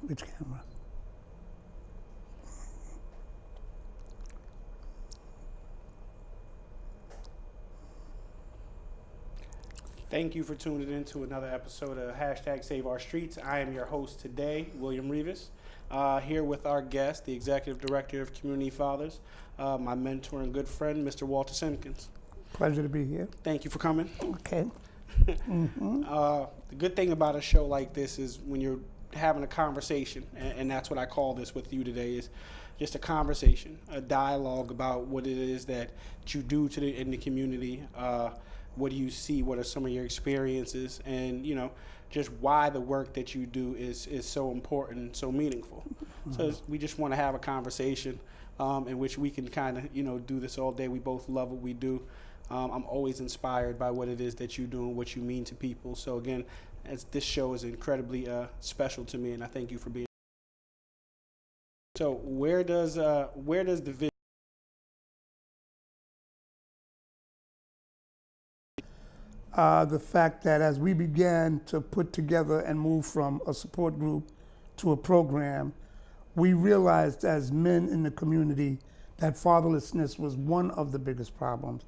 Which camera? Thank you for tuning in to another episode of Hashtag Save Our Streets. I am your host today, William Rivas, here with our guest, the Executive Director of Community Fathers, my mentor and good friend, Mr. Walter Simpkins. Pleasure to be here. Thank you for coming. Okay. The good thing about a show like this is when you're having a conversation, and that's what I call this with you today, is just a conversation, a dialogue about what it is that you do in the community. What do you see? What are some of your experiences? And, just why the work that you do is so important and so meaningful. So we just want to have a conversation in which we can kind of, do this all day. We both love what we do. I'm always inspired by what it is that you do and what you mean to people. So again, this show is incredibly special to me, and I thank you for being. So where does the vision? The fact that as we began to put together and move from a support group to a program, we realized as men in the community that fatherlessness was one of the biggest problems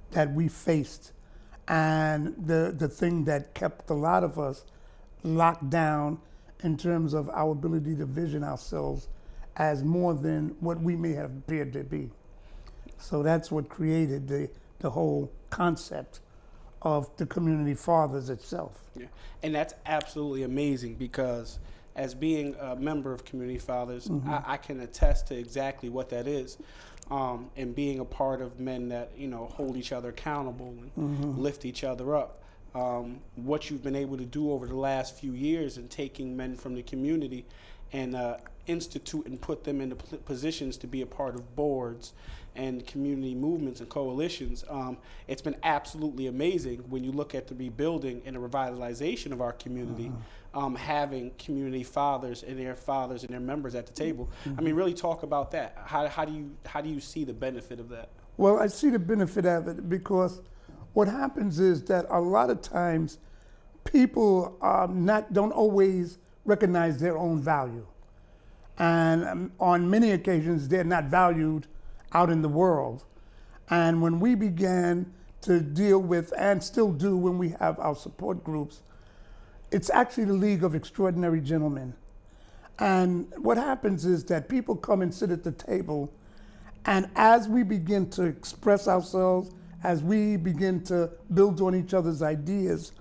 that we faced, and the thing that kept a lot of us locked down in terms of our ability to vision ourselves as more than what we may have appeared to be. So that's what created the whole concept of the community fathers itself. Yeah. And that's absolutely amazing, because as being a member of Community Fathers, I can attest to exactly what that is. And being a part of men that, hold each other accountable and lift each other up. What you've been able to do over the last few years in taking men from the community and institute and put them into positions to be a part of boards and community movements and coalitions. It's been absolutely amazing when you look at the rebuilding and the revitalization of our community, having community fathers and their members at the table. I mean, really talk about that. How do you see the benefit of that? Well, I see the benefit of it because what happens is that a lot of times people don't always recognize their own value. And on many occasions, they're not valued out in the world. And when we began to deal with, and still do when we have our support groups, it's actually the League of Extraordinary Gentlemen. And what happens is that people come and sit at the table, and as we begin to express ourselves, as we begin to build on each other's ideas,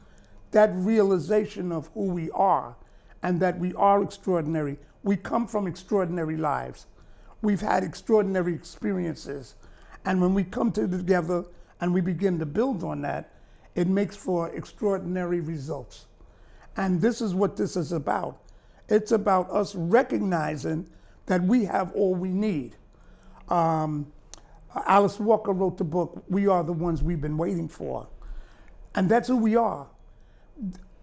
that realization of who we are and that we are extraordinary. We come from extraordinary lives. We've had extraordinary experiences. And when we come together and we begin to build on that, it makes for extraordinary results. And this is what this is about. It's about us recognizing that we have all we need. Alice Walker wrote the book, We Are the Ones We've Been Waiting For. And that's who we are.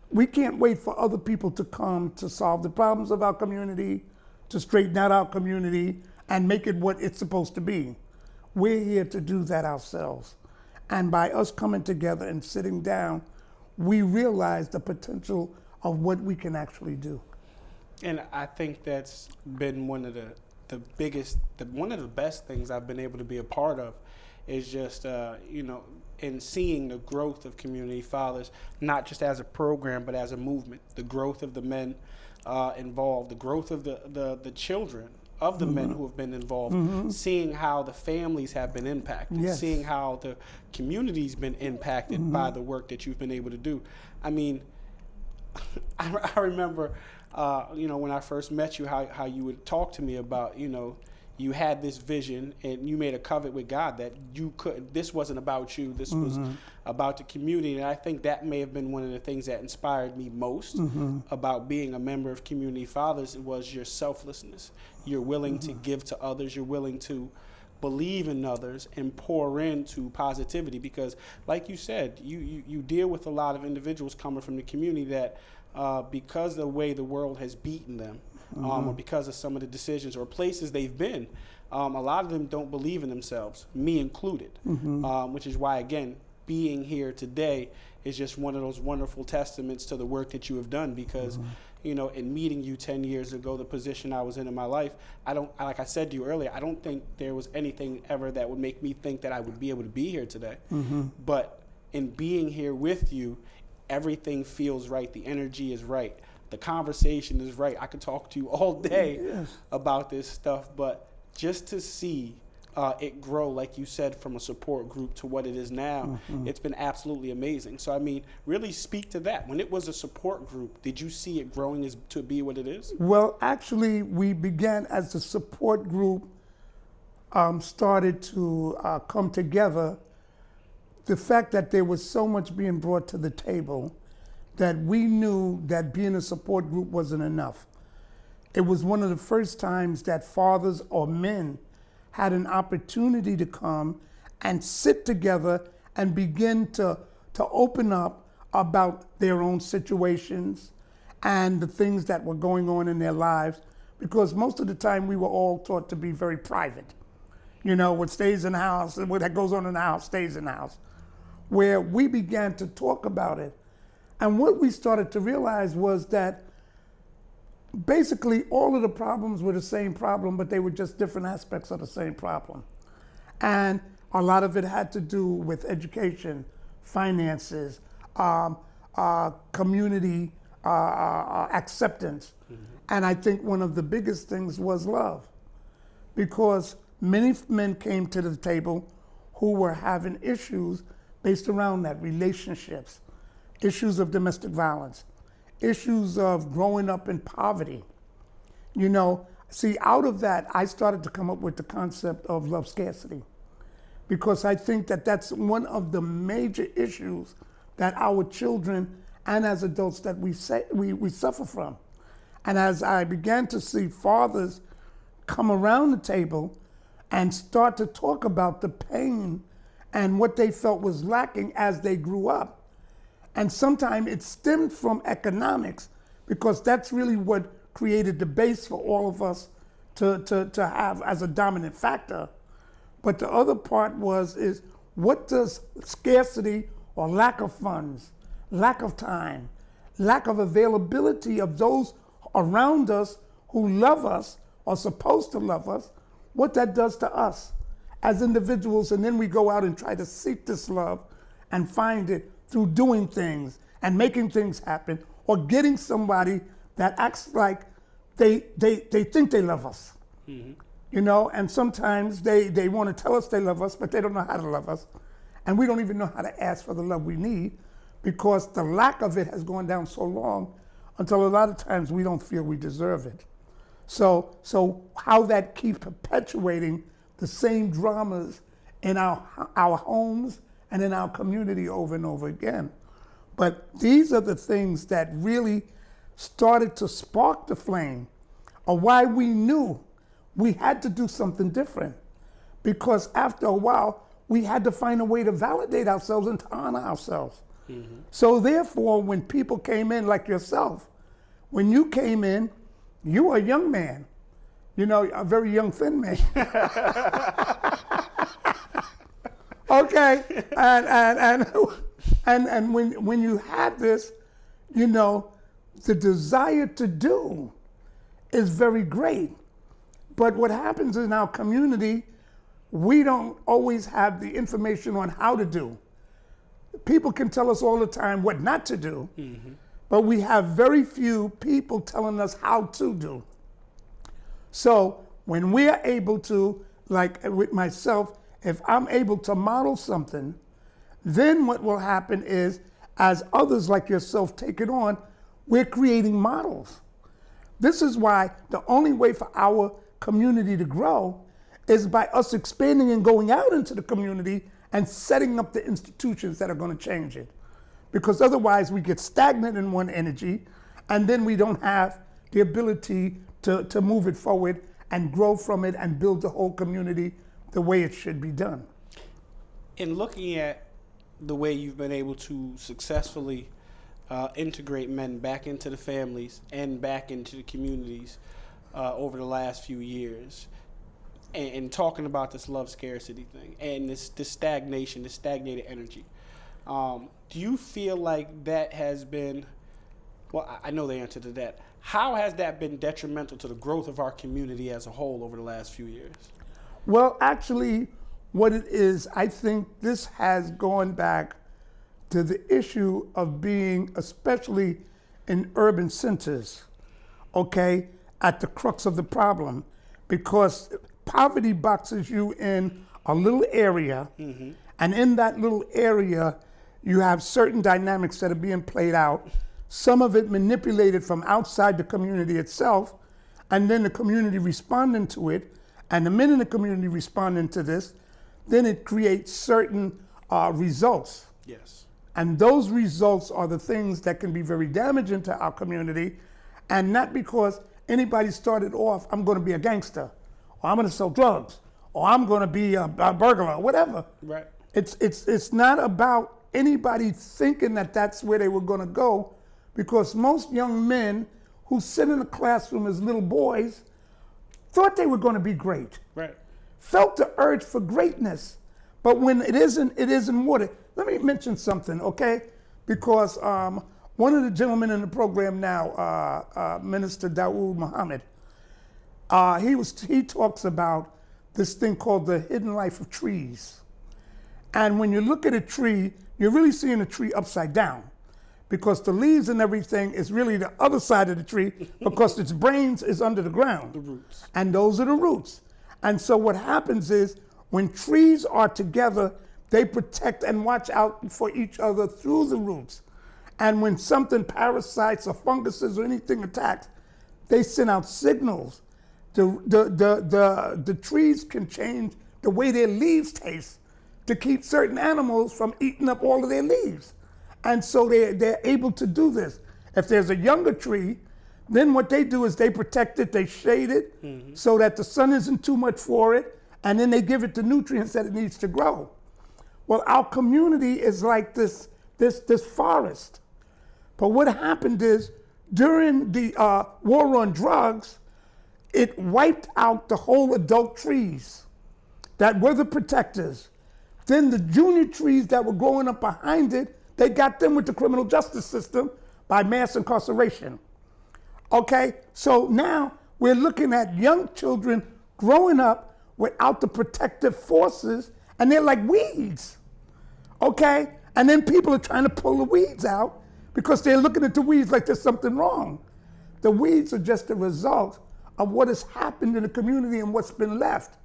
We can't wait for other people to come to solve the problems of our community, to straighten out our community, and make it what it's supposed to be. We're here to do that ourselves. And by us coming together and sitting down, we realize the potential of what we can actually do. And I think that's been one of the biggest, one of the best things I've been able to be a part of is just, in seeing the growth of Community Fathers, not just as a program, but as a movement, the growth of the men involved, the growth of the children of the men who have been involved, seeing how the families have been impacted, seeing how the community's been impacted by the work that you've been able to do. I mean, I remember, when I first met you, how you would talk to me about, you had this vision and you made a covenant with God that this wasn't about you, this was about the community. And I think that may have been one of the things that inspired me most about being a member of Community Fathers was your selflessness. You're willing to give to others, you're willing to believe in others and pour into positivity, because like you said, you deal with a lot of individuals coming from the community that because of the way the world has beaten them, or because of some of the decisions or places they've been, a lot of them don't believe in themselves, me included, which is why, again, being here today is just one of those wonderful testaments to the work that you have done, because in meeting you 10 years ago, the position I was in my life, like I said to you earlier, I don't think there was anything ever that would make me think that I would be able to be here today. But in being here with you, everything feels right. The energy is right. The conversation is right. I could talk to you all day about this stuff, but just to see it grow, like you said, from a support group to what it is now, it's been absolutely amazing. So, I mean, really speak to that. When it was a support group, did you see it growing to be what it is? Well, actually, we began as the support group started to come together. The fact that there was so much being brought to the table that we knew that being a support group wasn't enough. It was one of the first times that fathers or men had an opportunity to come and sit together and begin to open up about their own situations and the things that were going on in their lives, because most of the time we were all taught to be very private. What stays in the house, what that goes on in the house stays in the house. Where we began to talk about it. And what we started to realize was that basically all of the problems were the same problem, but they were just different aspects of the same problem. And a lot of it had to do with education, finances, community acceptance. And I think one of the biggest things was love, because many men came to the table who were having issues based around that, relationships, issues of domestic violence, issues of growing up in poverty. See, out of that, I started to come up with the concept of love scarcity, because I think that that's one of the major issues that our children and as adults that we suffer from. And as I began to see fathers come around the table and start to talk about the pain and what they felt was lacking as they grew up, and sometimes it stemmed from economics, because that's really what created the base for all of us to have as a dominant factor. But the other part is what does scarcity or lack of funds, lack of time, lack of availability of those around us who love us or supposed to love us, what that does to us as individuals, and then we go out and try to seek this love and find it through doing things and making things happen, or getting somebody that acts like they think they love us. And sometimes they want to tell us they love us, but they don't know how to love us. And we don't even know how to ask for the love we need, because the lack of it has gone down so long until a lot of times we don't feel we deserve it. So how that keeps perpetuating the same dramas in our homes and in our community over and over again. But these are the things that really started to spark the flame of why we knew we had to do something different. Because after a while, we had to find a way to validate ourselves and to honor ourselves. So therefore, when people came in like yourself, when you came in, you were a young man, a very young thin man. Okay, and when you have this, the desire to do is very great. But what happens in our community, we don't always have the information on how to do. People can tell us all the time what not to do, but we have very few people telling us how to do. So when we are able to, like with myself, if I'm able to model something, then what will happen is, as others like yourself take it on, we're creating models. This is why the only way for our community to grow is by us expanding and going out into the community and setting up the institutions that are going to change it. Because otherwise we get stagnant in one energy, and then we don't have the ability to move it forward and grow from it and build the whole community the way it should be done. In looking at the way you've been able to successfully integrate men back into the families and back into the communities over the last few years, and talking about this love scarcity thing and this stagnation, this stagnated energy, do you feel like that has been Well, I know the answer to that. How has that been detrimental to the growth of our community as a whole over the last few years? Well, actually, what it is, I think this has gone back to the issue of being, especially in urban centers, okay, at the crux of the problem, because poverty boxes you in a little area, and in that little area, you have certain dynamics that are being played out, some of it manipulated from outside the community itself, and then the community responding to it, and the minute the community responding to this, then it creates certain results. Yes. And those results are the things that can be very damaging to our community, and not because anybody started off, I'm going to be a gangster, or I'm going to sell drugs, or I'm going to be a burglar, or whatever. Right. It's not about anybody thinking that that's where they were going to go, because most young men who sit in a classroom as little boys thought they were going to be great. Right. Felt the urge for greatness. But when it isn't water. Let me mention something, okay? Because one of the gentlemen in the program now, Minister Dawood Muhammad, he talks about this thing called the hidden life of trees. And when you look at a tree, you're really seeing a tree upside down, because the leaves and everything is really the other side of the tree, because its brains is under the ground. The roots. And those are the roots. And so what happens is, when trees are together, they protect and watch out for each other through the roots. And when something, parasites or funguses or anything attacks, they send out signals. The trees can change the way their leaves taste to keep certain animals from eating up all of their leaves. And so they're able to do this. If there's a younger tree, then what they do is they protect it, they shade it, so that the sun isn't too much for it, and then they give it the nutrients that it needs to grow. Well, our community is like this forest. But what happened is, during the war on drugs, it wiped out the whole adult trees that were the protectors. Then the junior trees that were growing up behind it, they got them with the criminal justice system by mass incarceration. Okay, so now we're looking at young children growing up without the protective forces, and they're like weeds, okay? And then people are trying to pull the weeds out because they're looking at the weeds like there's something wrong. The weeds are just a result of what has happened in the community and what's been left.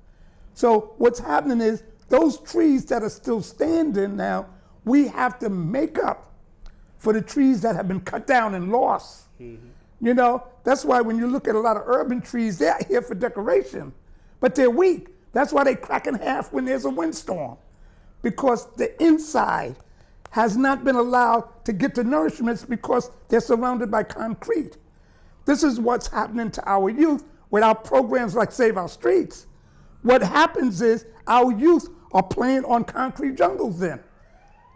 So what's happening is, those trees that are still standing now, we have to make up for the trees that have been cut down and lost. You know, that's why when you look at a lot of urban trees, they're here for decoration, but they're weak. That's why they crack in half when there's a windstorm, because the inside has not been allowed to get the nourishments because they're surrounded by concrete. This is what's happening to our youth without programs like Save Our Streets. What happens is, our youth are playing on concrete jungles then,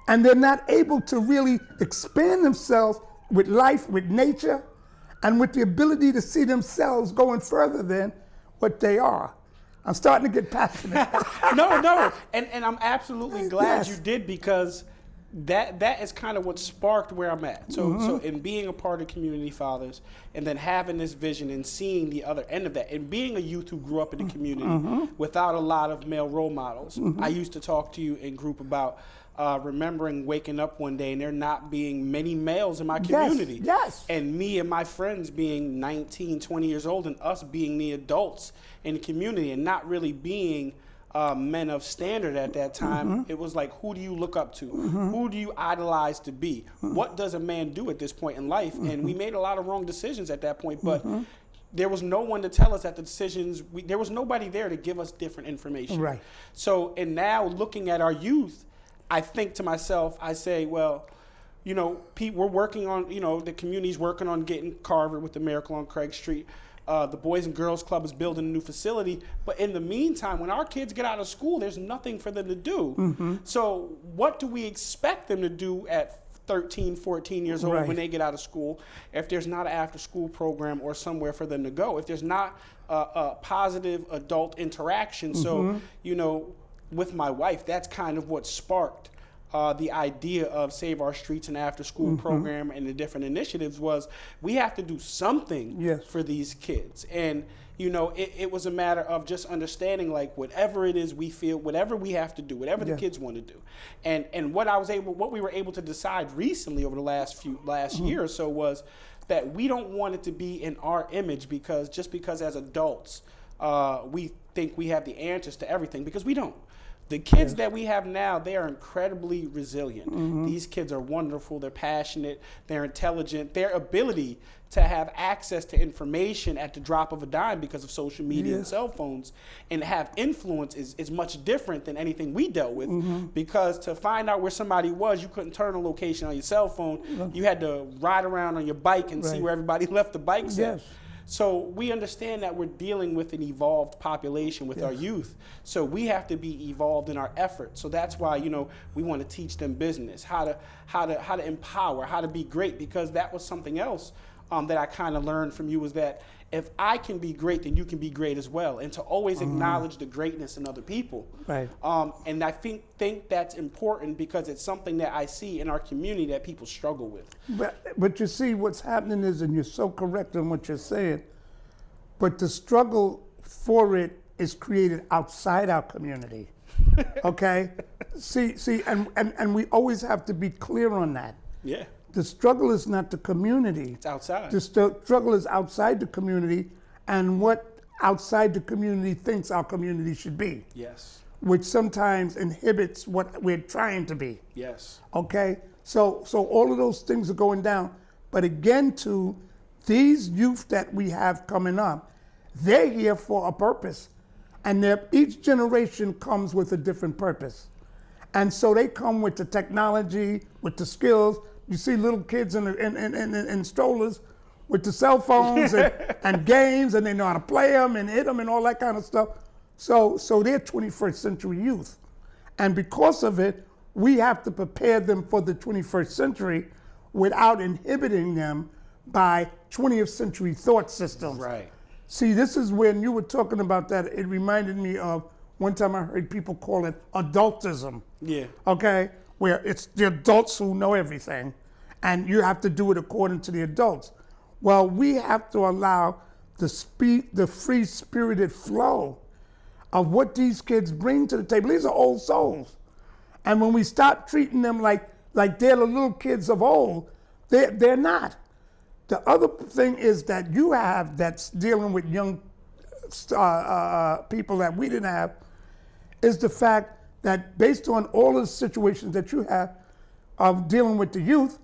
and they're not able to really expand themselves with life, with nature, and with the ability to see themselves going further than what they are. I'm starting to get passionate. No, and I'm absolutely glad Yes. you did, because that is kind of what sparked where I'm at. So in being a part of Community Fathers, and then having this vision and seeing the other end of that, and being a youth who grew up in the community without a lot of male role models. I used to talk to you in group about remembering waking up one day and there not being many males in my community. Yes. And me and my friends being 19, 20 years old, and us being the adults in the community and not really being men of standard at that time. It was like, who do you look up to? Who do you idolize to be? What does a man do at this point in life? And we made a lot of wrong decisions at that point, but there was no one to tell us that the decisions, there was nobody there to give us different information. Right. So, and now looking at our youth, I think to myself, I say, well, you know, we're working on, you know, the community's working on getting Carver with the Miracle on Craig Street. The Boys and Girls Club is building a new facility. But in the meantime, when our kids get out of school, there's nothing for them to do. So what do we expect them to do at 13, 14 years old when they get out of school, if there's not an after-school program or somewhere for them to go, if there's not a positive adult interaction? So, you know, with my wife, that's kind of what sparked the idea of Save Our Streets and after school program and the different initiatives was we have to do something Yes. for these kids. And, you know, it was a matter of just understanding, like, whatever it is we feel, whatever we have to do, whatever the Yeah. kids want to do. And what we were able to decide recently over the last year or so was that we don't want it to be in our image because as adults, we think we have the answers to everything, because we don't. The kids that we have now, they are incredibly resilient. These kids are wonderful. They're passionate. They're intelligent. Their ability to have access to information at the drop of a dime because of social media and cell phones and have influence is much different than anything we dealt with. Because to find out where somebody was, you couldn't turn a location on your cell phone. You had to ride around on your bike and see where everybody left the bikes at. So we understand that we're dealing with an evolved population with our youth. So we have to be evolved in our efforts. So that's why, you know, we want to teach them business, how to empower, how to be great, because that was something else that I kind of learned from you, was that if I can be great, then you can be great as well, and to always acknowledge the greatness in other people. Right. And I think that's important because it's something that I see in our community that people struggle with. But you see, what's happening is, and you're so correct in what you're saying, but the struggle for it is created outside our community. Okay? see, and we always have to be clear on that. Yeah. The struggle is not the community. It's outside. The struggle is outside the community and what outside the community thinks our community should be. Yes. Which sometimes inhibits what we're trying to be. Yes. Okay? So all of those things are going down. But again, to these youth that we have coming up, they're here for a purpose. And each generation comes with a different purpose. And so they come with the technology, with the skills. You see little kids in strollers with the cell phones and games, and they know how to play them and hit them and all that kind of stuff. So they're 21st century youth. And because of it, we have to prepare them for the 21st century without inhibiting them by 20th century thought systems. Right. See, this is when you were talking about that, it reminded me of one time I heard people call it adultism. Yeah. Okay? Where it's the adults who know everything, and you have to do it according to the adults. Well, we have to allow the free-spirited flow of what these kids bring to the table. These are old souls. And when we stop treating them like they're the little kids of old, they're not. The other thing is that you have that's dealing with young people that we didn't have is the fact that based on all of the situations that you have of dealing with the youth,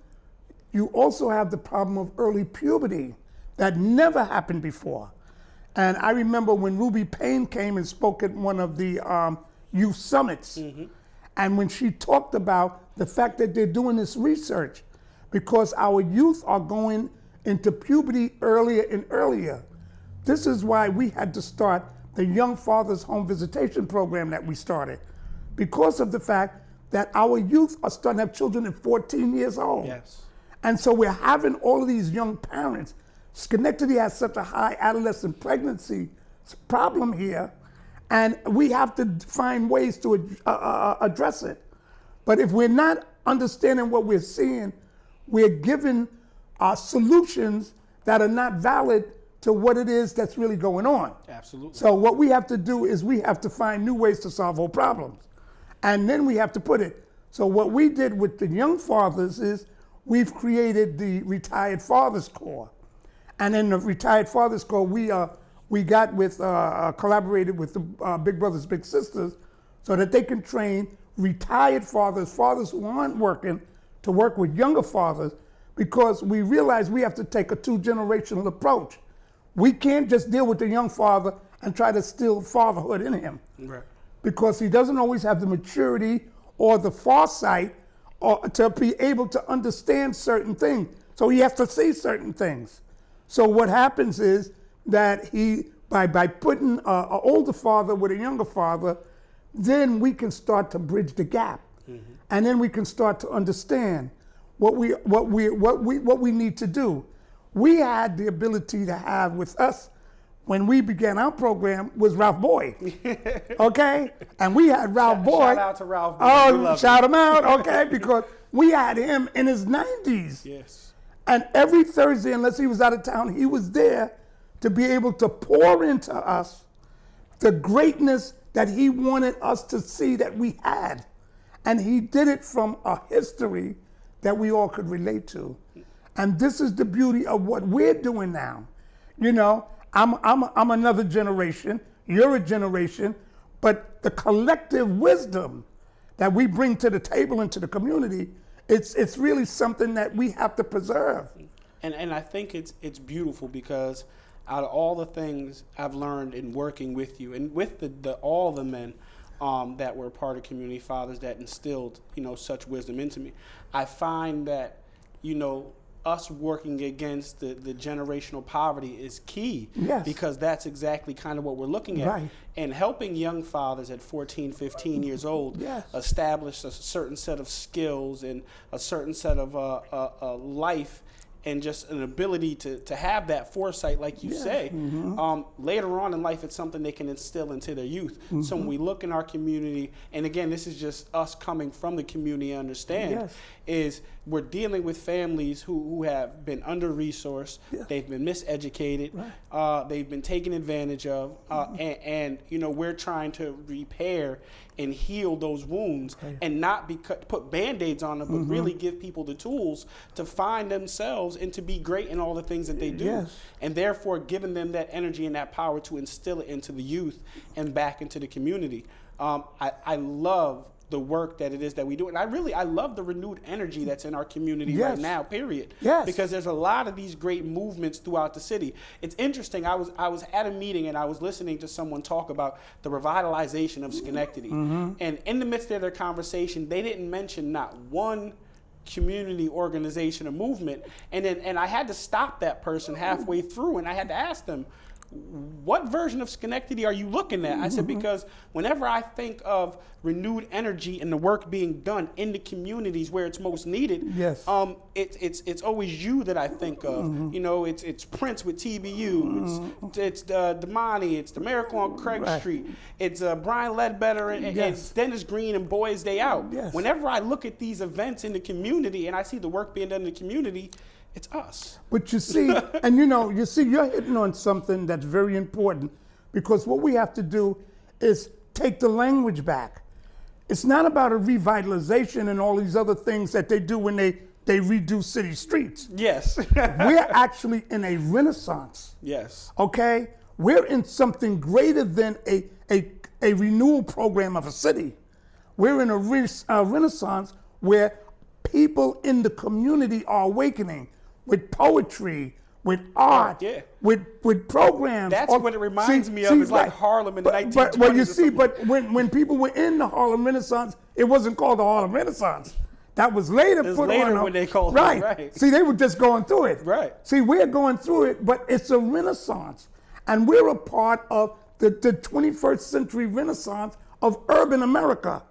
you also have the problem of early puberty that never happened before. And I remember when Ruby Payne came and spoke at one of the youth summits, and when she talked about the fact that they're doing this research because our youth are going into puberty earlier and earlier. This is why we had to start the Young Fathers Home Visitation Program that we started, because of the fact that our youth are starting to have children at 14 years old. Yes. And so we're having all of these young parents. Schenectady has such a high adolescent pregnancy problem here, and we have to find ways to address it. But if we're not understanding what we're seeing, we're giving solutions that are not valid to what it is that's really going on. Absolutely. So what we have to do is we have to find new ways to solve our problems. And then we have to put it. So what we did with the Young Fathers is we've created the Retired Fathers Corps. And in the Retired Fathers Corps, we got with, collaborated with the Big Brothers Big Sisters so that they can train retired fathers who aren't working, to work with younger fathers, because we realize we have to take a two-generational approach. We can't just deal with the young father and try to steal fatherhood in him. Right. Because he doesn't always have the maturity or the foresight or to be able to understand certain things. So he has to see certain things. So what happens is that he, by putting an older father with a younger father, then we can start to bridge the gap. And then we can start to understand what we need to do. We had the ability to have with us, when we began our program was Ralph Boyd. Okay? And we had Ralph Boyd. Shout out to Ralph Boyd. We Oh, love shout him. him out, okay? Because we had him in his 90s. Yes. And every Thursday, unless he was out of town, he was there to be able to pour into us the greatness that he wanted us to see that we had. And he did it from a history that we all could relate to. And this is the beauty of what we're doing now. You know, I'm another generation, you're a generation, but the collective wisdom that we bring to the table and to the community, it's really something that we have to preserve. And I think it's beautiful because out of all the things I've learned in working with you and with all the men that were part of Community Fathers that instilled, you know, such wisdom into me, I find that, you know, us working against the generational poverty is key. Yes. Because that's exactly kind of what we're looking at. Right. And helping young fathers at 14, 15 years old Yes. establish a certain set of skills and a certain set of life and just an ability to have that foresight, like you Yes. say. Later on in life, it's something they can instill into their youth. So when we look in our community, and again, this is just us coming from the community, understand, Yes. is we're dealing with families who have been under-resourced, Yeah. they've been miseducated, Right. they've been taken advantage of, and you know, we're trying to repair and heal those wounds and not put Band-Aids on them, but really give people the tools to find themselves and to be great in all the things that they do. Yes. And therefore giving them that energy and that power to instill it into the youth and back into the community. I love the work that it is that we do. And I love the renewed energy that's in our community Yes. right now, period. Yes. Because there's a lot of these great movements throughout the city. It's interesting, I was at a meeting and I was listening to someone talk about the revitalization of Schenectady. And in the midst of their conversation, they didn't mention not one community organization or movement. And I had to stop that person halfway through and I had to ask them, what version of Schenectady are you looking at? I said, because whenever I think of renewed energy and the work being done in the communities where it's most needed, Yes. it's always you that I think of. You know, it's Prince with TBU, it's Damani, it's the Miracle on Craig Right. Street, it's Brian Ledbetter and Yes. Dennis Green and Boys Day Out. Yes. Whenever I look at these events in the community and I see the work being done in the community, it's us. But you see, and you're hitting on something that's very important, because what we have to do is take the language back. It's not about a revitalization and all these other things that they do when they redo city streets. Yes. We're actually in a renaissance, Yes. okay? We're in something greater than a renewal program of a city. We're in a renaissance where people in the community are awakening with poetry, with art, Yeah. with programs. That's what it reminds me of. It's like Harlem in the 1920s. But well, you or see, something. but when people were in the Harlem Renaissance, it wasn't called the Harlem Renaissance. That was later It was put later on. when they called it, right. See, they were just going through it. Right. See, we're going through it, but it's a renaissance. And we're a part of the 21st century renaissance of urban America.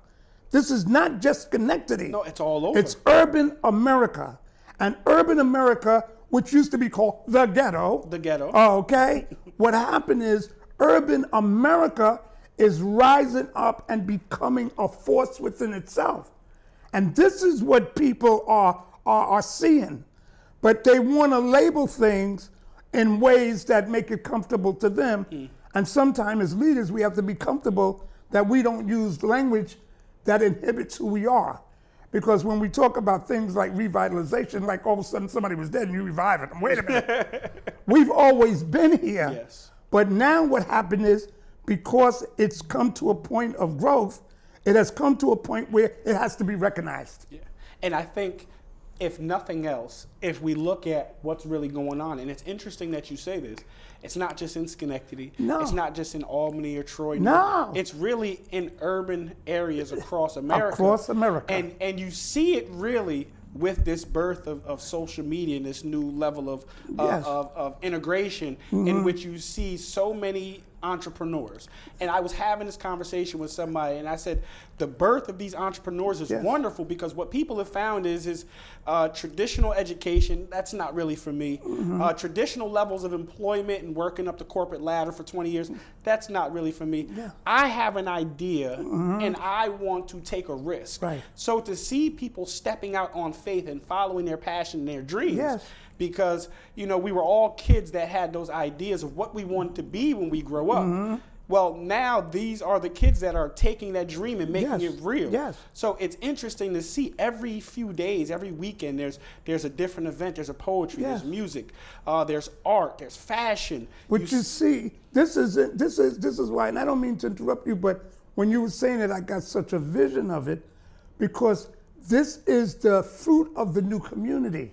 This is not just Schenectady. No, it's all over. It's urban America. And urban America, which used to be called the ghetto. The ghetto. Okay? What happened is urban America is rising up and becoming a force within itself. And this is what people are seeing. But they want to label things in ways that make it comfortable to them. And sometimes as leaders, we have to be comfortable that we don't use language that inhibits who we are. Because when we talk about things like revitalization, like all of a sudden somebody was dead and you revive it. Wait a minute. We've always been here. Yes. But now what happened is, because it's come to a point of growth, it has come to a point where it has to be recognized. Yeah. And I think, if nothing else, if we look at what's really going on, and it's interesting that you say this, it's not just in Schenectady. No. It's not just in Albany or Troy. No. It's really in urban areas across America. Across America. And you see it really with this birth of social media and this new level of Yes. of integration, in which you see so many entrepreneurs. And I was having this conversation with somebody, and I said, the birth of these entrepreneurs is wonderful, because what people have found is traditional education, that's not really for me. Traditional levels of employment and working up the corporate ladder for 20 years, that's not really for me. I have an idea, and I want to take a risk. Right. So to see people stepping out on faith and following their passion and their dreams, because we were all kids that had those ideas of what we wanted to be when we grow up. Well, now these are the kids that are taking that dream and making it real. So it's interesting to see every few days, every weekend, there's a different event. There's a poetry, there's music, there's art, there's fashion. Which you see, this is why, and I don't mean to interrupt you, but when you were saying it, I got such a vision of it, because this is the fruit of the new community.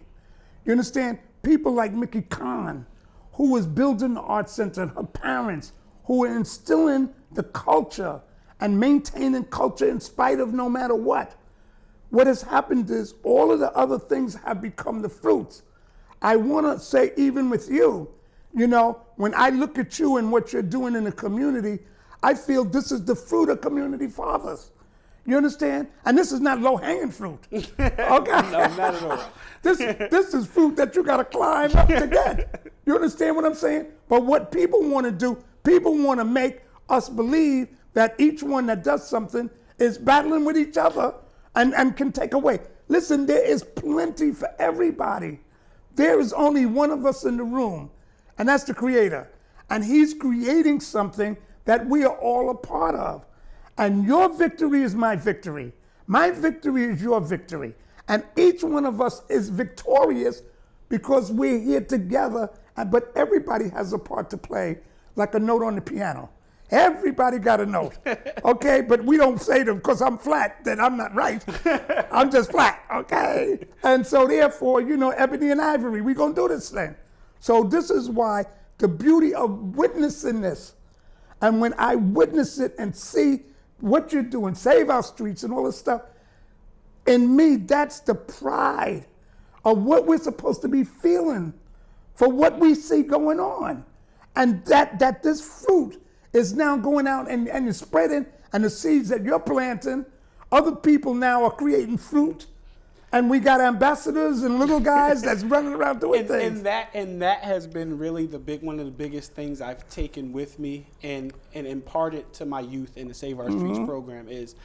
You understand? People like Mickey Kahn, who was building the art center, and her parents, who were instilling the culture and maintaining culture in spite of no matter what. What has happened is all of the other things have become the fruits. I want to say, even with you, when I look at you and what you're doing in the community, I feel this is the fruit of community fathers. You understand? And this is not low-hanging fruit. Okay? No, not at all. This is fruit that you got to climb up to get. You understand what I'm saying? But what people want to do, people want to make us believe that each one that does something is battling with each other and can take away. Listen, there is plenty for everybody. There is only one of us in the room, and that's the Creator. And He's creating something that we are all a part of. And your victory is my victory. My victory is your victory. And each one of us is victorious because we're here together, but everybody has a part to play, like a note on the piano. Everybody got a note, okay? But we don't say them because I'm flat, that I'm not right. I'm just flat, okay? And so therefore, ebony and ivory, we're gonna do this thing. So this is why the beauty of witnessing this, and when I witness it and see what you're doing, Save Our Streets and all this stuff, in me, that's the pride of what we're supposed to be feeling for what we see going on. And that this fruit is now going out and it's spreading, and the seeds that you're planting, other people now are creating fruit, and we got ambassadors and little guys that's running around doing things. And that has been really one of the biggest things I've taken with me and imparted to my youth in the Save Our Streets program is,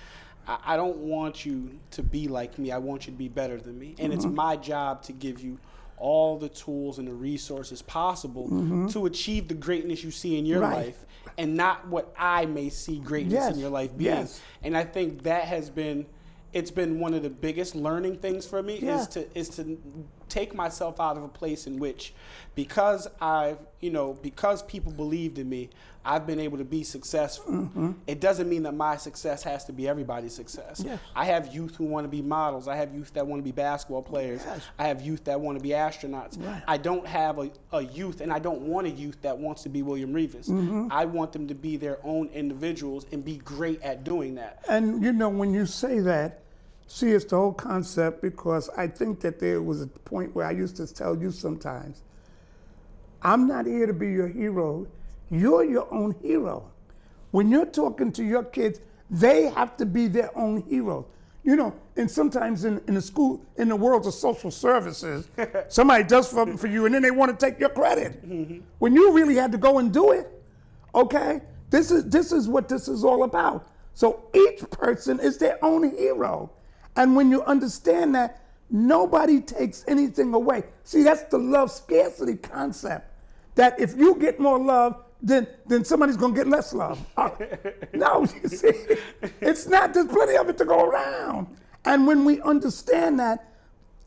I don't want you to be like me. I want you to be better than me. And it's my job to give you all the tools and the resources possible to achieve the greatness you see in your life, and not what I may see greatness in your life being. And I think that has been, it's been one of the biggest learning things for me is to take myself out of a place in which, because people believed in me, I've been able to be successful. It doesn't mean that my success has to be everybody's success. I have youth who want to be models. I have youth that want to be basketball players. I have youth that want to be astronauts. I don't have a youth, and I don't want a youth that wants to be William Reeves. I want them to be their own individuals and be great at doing that. And when you say that, see, it's the whole concept, because I think that there was a point where I used to tell you sometimes, I'm not here to be your hero. You're your own hero. When you're talking to your kids, they have to be their own heroes. And sometimes in the school, in the world of social services, somebody does something for you and then they want to take your credit. When you really had to go and do it, okay? This is what this is all about. So each person is their own hero. And when you understand that, nobody takes anything away. See, that's the love scarcity concept. That if you get more love, then somebody's gonna get less love. No, you see, it's not, there's plenty of it to go around. And when we understand that,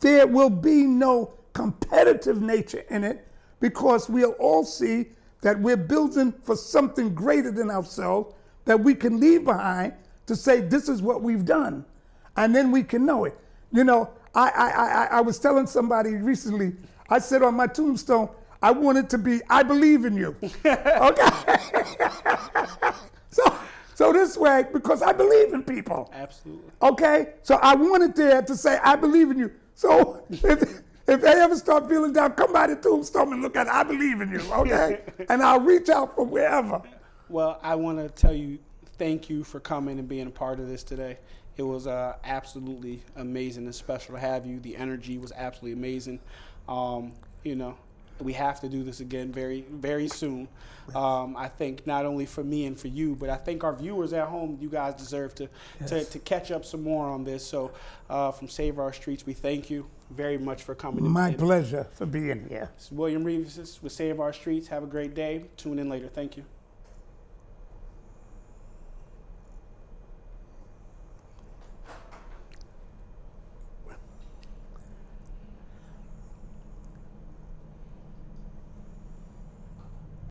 there will be no competitive nature in it, because we'll all see that we're building for something greater than ourselves that we can leave behind to say, this is what we've done. And then we can know it. I was telling somebody recently, I said on my tombstone, I want it to be, I believe in you. Okay? So this way, because I believe in people. Absolutely. Okay? So I wanted there to say, I believe in you. So if they ever start feeling down, come by the tombstone and look at it, I believe in you, okay? And I'll reach out from wherever. Well, I want to tell you thank you for coming and being a part of this today. It was absolutely amazing and special to have you. The energy was absolutely amazing. You know, we have to do this again very, very soon. I think not only for me and for you, but I think our viewers at home, you guys deserve to catch up some more on this. So from Save Our Streets, we thank you very much for coming. My pleasure for being here. William Reeves with Save Our Streets. Have a great day. Tune in later. Thank you.